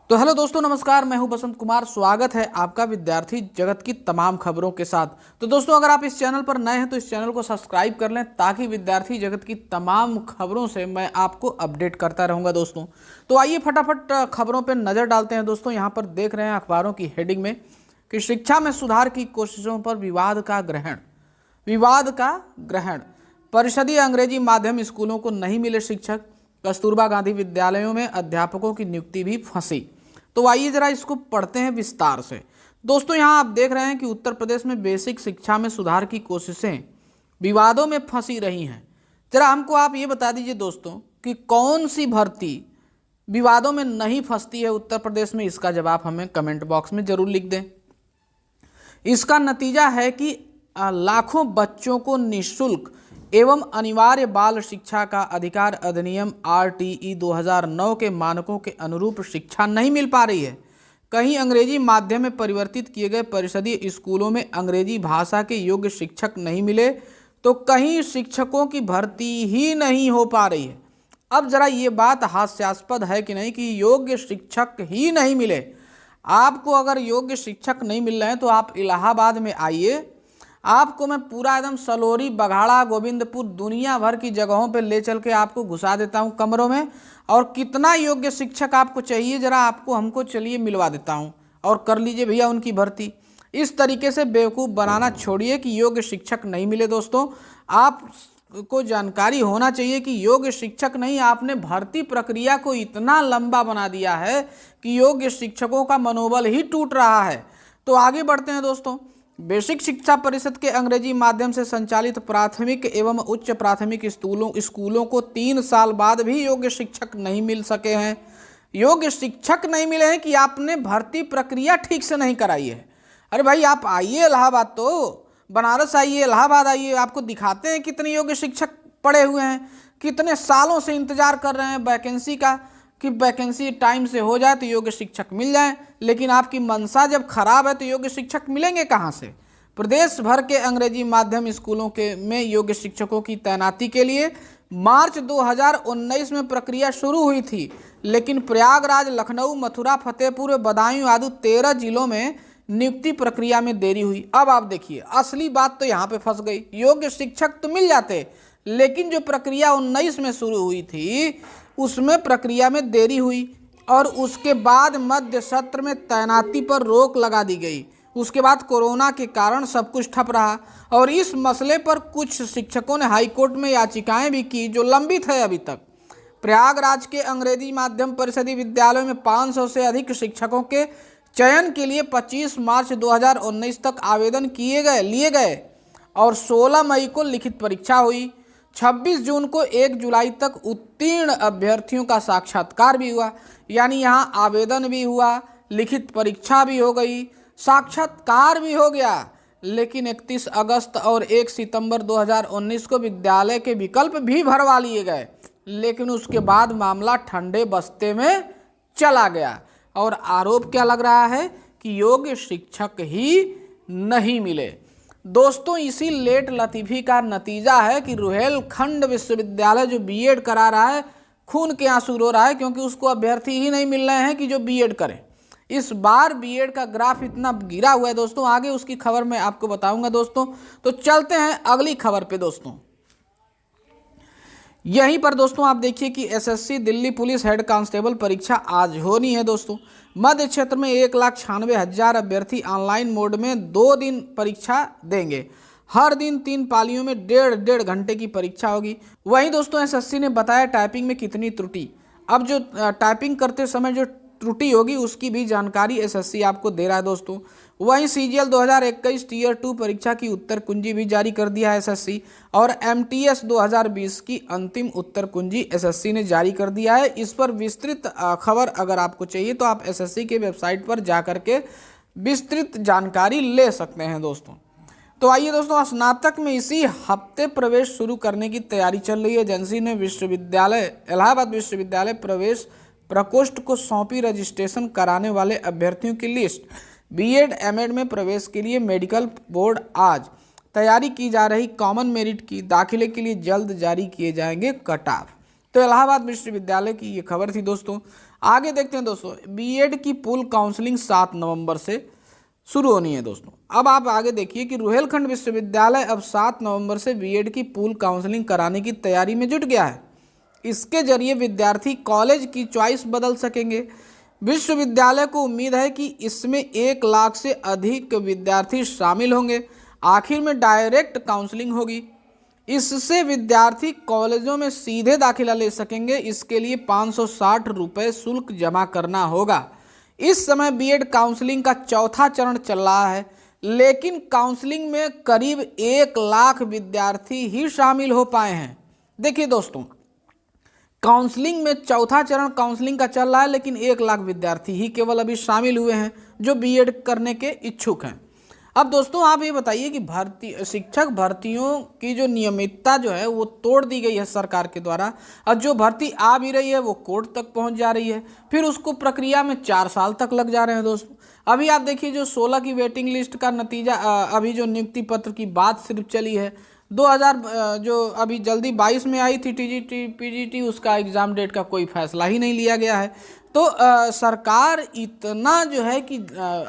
तो हेलो दोस्तों, नमस्कार। मैं हूं बसंत कुमार। स्वागत है आपका विद्यार्थी जगत की तमाम खबरों के साथ। तो दोस्तों, अगर आप इस चैनल पर नए हैं तो इस चैनल को सब्सक्राइब कर लें ताकि विद्यार्थी जगत की तमाम खबरों से मैं आपको अपडेट करता रहूंगा दोस्तों। तो आइए फटाफट खबरों पर नजर डालते हैं दोस्तों। यहाँ पर देख रहे हैं अखबारों की हेडिंग में कि शिक्षा में सुधार की कोशिशों पर विवाद का ग्रहण। परिषदीय अंग्रेजी माध्यम स्कूलों को नहीं मिले शिक्षक। कस्तूरबा गांधी विद्यालयों में अध्यापकों की नियुक्ति भी फंसी। तो आइए जरा इसको पढ़ते हैं विस्तार से। दोस्तों, यहां आप देख रहे हैं कि उत्तर प्रदेश में बेसिक शिक्षा में सुधार की कोशिशें विवादों में फंसी रही हैं। जरा हमको आप ये बता दीजिए दोस्तों कि कौन सी भर्ती विवादों में नहीं फंसती है उत्तर प्रदेश में। इसका जवाब हमें कमेंट बॉक्स में जरूर लिख दें। इसका नतीजा है कि लाखों बच्चों को निःशुल्क एवं अनिवार्य बाल शिक्षा का अधिकार अधिनियम RTE 2009 के मानकों के अनुरूप शिक्षा नहीं मिल पा रही है। कहीं अंग्रेजी माध्यम में परिवर्तित किए गए परिषदीय स्कूलों में अंग्रेजी भाषा के योग्य शिक्षक नहीं मिले, तो कहीं शिक्षकों की भर्ती ही नहीं हो पा रही है। अब जरा ये बात हास्यास्पद है कि नहीं कि योग्य शिक्षक ही नहीं मिले। आपको अगर योग्य शिक्षक नहीं मिल रहे हैं तो आप इलाहाबाद में आइए, आपको मैं पूरा एकदम सलोरी, बघाड़ा, गोविंदपुर, दुनिया भर की जगहों पे ले चल के आपको घुसा देता हूँ कमरों में। और कितना योग्य शिक्षक आपको चाहिए जरा आपको हमको चलिए मिलवा देता हूँ और कर लीजिए भैया उनकी भर्ती। इस तरीके से बेवकूफ़ बनाना छोड़िए कि योग्य शिक्षक नहीं मिले। दोस्तों, आपको जानकारी होना चाहिए कि योग्य शिक्षक नहीं, आपने भर्ती प्रक्रिया को इतना लंबा बना दिया है कि योग्य शिक्षकों का मनोबल ही टूट रहा है। तो आगे बढ़ते हैं दोस्तों। बेसिक शिक्षा परिषद के अंग्रेजी माध्यम से संचालित प्राथमिक एवं उच्च प्राथमिक स्कूलों को 3 साल बाद भी योग्य शिक्षक नहीं मिल सके हैं। योग्य शिक्षक नहीं मिले हैं कि आपने भर्ती प्रक्रिया ठीक से नहीं कराई है। अरे भाई, आप आइए इलाहाबाद, तो बनारस आइए, इलाहाबाद आइए, आपको दिखाते हैं कितने योग्य शिक्षक पड़े हुए हैं। कितने सालों से इंतजार कर रहे हैं वैकेंसी का कि वैकेंसी टाइम से हो जाए तो योग्य शिक्षक मिल जाए। लेकिन आपकी मंशा जब खराब है तो योग्य शिक्षक मिलेंगे कहाँ से। प्रदेश भर के अंग्रेजी माध्यम स्कूलों में योग्य शिक्षकों की तैनाती के लिए मार्च 2019 में प्रक्रिया शुरू हुई थी, लेकिन प्रयागराज, लखनऊ, मथुरा, फतेहपुर, बदायूं आदि 13 जिलों में नियुक्ति प्रक्रिया में देरी हुई। अब आप देखिए, असली बात तो यहाँ पे फंस गई। योग्य शिक्षक तो मिल जाते, लेकिन जो प्रक्रिया 19 में शुरू हुई थी उसमें प्रक्रिया में देरी हुई और उसके बाद मध्य सत्र में तैनाती पर रोक लगा दी गई। उसके बाद कोरोना के कारण सब कुछ ठप रहा और इस मसले पर कुछ शिक्षकों ने हाईकोर्ट में याचिकाएं भी की जो लंबित है अभी तक। प्रयागराज के अंग्रेजी माध्यम परिषदीय विद्यालयों में 500 से अधिक शिक्षकों के चयन के लिए 25 मार्च 2019 तक आवेदन लिए गए और 16 मई को लिखित परीक्षा हुई। 26 जून को 1 जुलाई तक उत्तीर्ण अभ्यर्थियों का साक्षात्कार भी हुआ। यानी यहाँ आवेदन भी हुआ, लिखित परीक्षा भी हो गई, साक्षात्कार भी हो गया। लेकिन 31 अगस्त और 1 सितंबर 2019 को विद्यालय के विकल्प भी भरवा लिए गए, लेकिन उसके बाद मामला ठंडे बस्ते में चला गया। और आरोप क्या लग रहा है कि योग्य शिक्षक ही नहीं मिले। दोस्तों, इसी लेट लतीफ़ी का नतीजा है कि रुहेलखंड विश्वविद्यालय जो बीएड करा रहा है खून के आंसू रो रहा है, क्योंकि उसको अभ्यर्थी ही नहीं मिल रहे हैं कि जो बीएड करें। इस बार बीएड का ग्राफ इतना गिरा हुआ है दोस्तों, आगे उसकी खबर मैं आपको बताऊंगा दोस्तों। तो चलते हैं अगली खबर पे दोस्तों। यहीं पर दोस्तों आप देखिए कि SSC Delhi police head constable परीक्षा आज होनी है दोस्तों। मध्य क्षेत्र में 1,96,000 अभ्यर्थी ऑनलाइन मोड में 2 दिन परीक्षा देंगे। हर दिन 3 पालियों में 1.5 घंटे की परीक्षा होगी। वहीं दोस्तों SSC ने बताया टाइपिंग में कितनी त्रुटि। अब जो टाइपिंग करते समय जो त्रुटि होगी उसकी भी जानकारी SSC आपको दे रहा है दोस्तों। वहीं CGL 2021 टीयर 2 परीक्षा की उत्तर कुंजी भी जारी कर दिया है SSC और MTS 2020 की अंतिम उत्तर कुंजी SSC ने जारी कर दिया है। इस पर विस्तृत खबर अगर आपको चाहिए तो आप SSC के वेबसाइट पर जा करके विस्तृत जानकारी ले सकते हैं दोस्तों। तो आइए दोस्तों, स्नातक में इसी हफ्ते प्रवेश शुरू करने की तैयारी चल रही है। एजेंसी ने इलाहाबाद विश्वविद्यालय प्रवेश प्रकोष्ठ को सौंपी रजिस्ट्रेशन कराने वाले अभ्यर्थियों की लिस्ट। बीएड एमएड में प्रवेश के लिए मेडिकल बोर्ड आज तैयारी की जा रही कॉमन मेरिट की दाखिले के लिए जल्द जारी किए जाएंगे कट ऑफ। तो इलाहाबाद विश्वविद्यालय की ये खबर थी दोस्तों। आगे देखते हैं दोस्तों, बीएड की पूल काउंसलिंग 7 नवंबर से शुरू होनी है दोस्तों। अब आप आगे देखिए कि रुहेलखंड विश्वविद्यालय अब 7 नवंबर से बीएड की पूल काउंसलिंग कराने की तैयारी में जुट गया है। इसके जरिए विद्यार्थी कॉलेज की चॉइस बदल सकेंगे। विश्वविद्यालय को उम्मीद है कि इसमें 1 लाख से अधिक विद्यार्थी शामिल होंगे। आखिर में डायरेक्ट काउंसलिंग होगी। इससे विद्यार्थी कॉलेजों में सीधे दाखिला ले सकेंगे। इसके लिए 560 रुपये शुल्क जमा करना होगा। इस समय बीएड काउंसलिंग का चौथा चरण चल रहा है, लेकिन काउंसलिंग में करीब 1 लाख विद्यार्थी ही शामिल हो पाए हैं। देखिए दोस्तों, काउंसलिंग में चौथा चरण काउंसलिंग का चल रहा है, लेकिन 1 लाख विद्यार्थी ही केवल अभी शामिल हुए हैं जो बीएड करने के इच्छुक हैं। अब दोस्तों आप ये बताइए कि शिक्षक भर्तियों की जो नियमितता जो है वो तोड़ दी गई है सरकार के द्वारा, और जो भर्ती आ भी रही है वो कोर्ट तक पहुंच जा रही है, फिर उसको प्रक्रिया में 4 साल तक लग जा रहे हैं दोस्तों। अभी आप देखिए जो 16 की वेटिंग लिस्ट का नतीजा, अभी जो नियुक्ति पत्र की बात सिर्फ चली है, 2000 जो अभी जल्दी 22 में आई थी टीजीटी पीजीटी, उसका एग्ज़ाम डेट का कोई फैसला ही नहीं लिया गया है। तो सरकार इतना जो है कि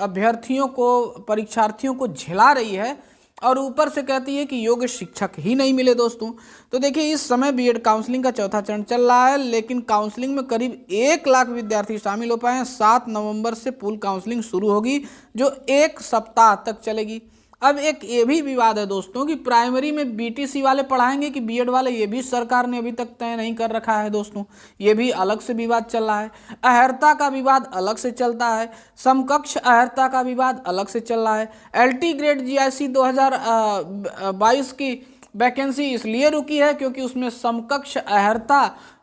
अभ्यर्थियों को, परीक्षार्थियों को झेला रही है और ऊपर से कहती है कि योग्य शिक्षक ही नहीं मिले दोस्तों। तो देखिए इस समय बीएड काउंसलिंग का चौथा चरण चल रहा है, लेकिन काउंसलिंग में करीब 1 लाख विद्यार्थी शामिल हो पाए हैं। 7 नवंबर से पूल काउंसलिंग शुरू होगी जो 1 सप्ताह तक चलेगी। अब एक ये भी विवाद है दोस्तों कि प्राइमरी में बीटीसी वाले पढ़ाएंगे कि बीएड वाले, ये भी सरकार ने अभी तक तय नहीं कर रखा है दोस्तों। ये भी अलग से विवाद चल रहा है। अहर्ता का विवाद अलग से चलता है, समकक्ष अहर्ता का विवाद अलग से चल रहा है। एलटी ग्रेड जीआईसी 2022 की वैकेंसी इसलिए रुकी है क्योंकि उसमें समकक्ष अहर्ता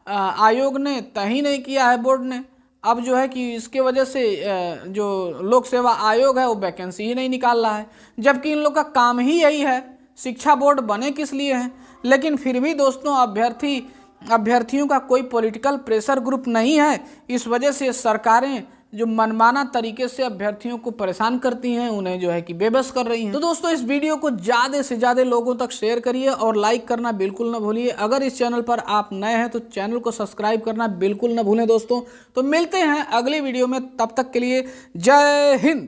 आयोग ने तय ही नहीं किया है, बोर्ड ने। अब जो है कि इसके वजह से जो लोक सेवा आयोग है वो वैकेंसी ही नहीं निकाल रहा है, जबकि इन लोग का काम ही यही है। शिक्षा बोर्ड बने किस लिए हैं? लेकिन फिर भी दोस्तों अभ्यर्थियों का कोई पॉलिटिकल प्रेशर ग्रुप नहीं है। इस वजह से सरकारें जो मनमाना तरीके से अभ्यर्थियों को परेशान करती हैं, उन्हें जो है कि बेबस कर रही हैं। तो दोस्तों इस वीडियो को ज़्यादा से ज़्यादा लोगों तक शेयर करिए और लाइक करना बिल्कुल ना भूलिए। अगर इस चैनल पर आप नए हैं तो चैनल को सब्सक्राइब करना बिल्कुल ना भूलें दोस्तों। तो मिलते हैं अगली वीडियो में, तब तक के लिए जय हिंद।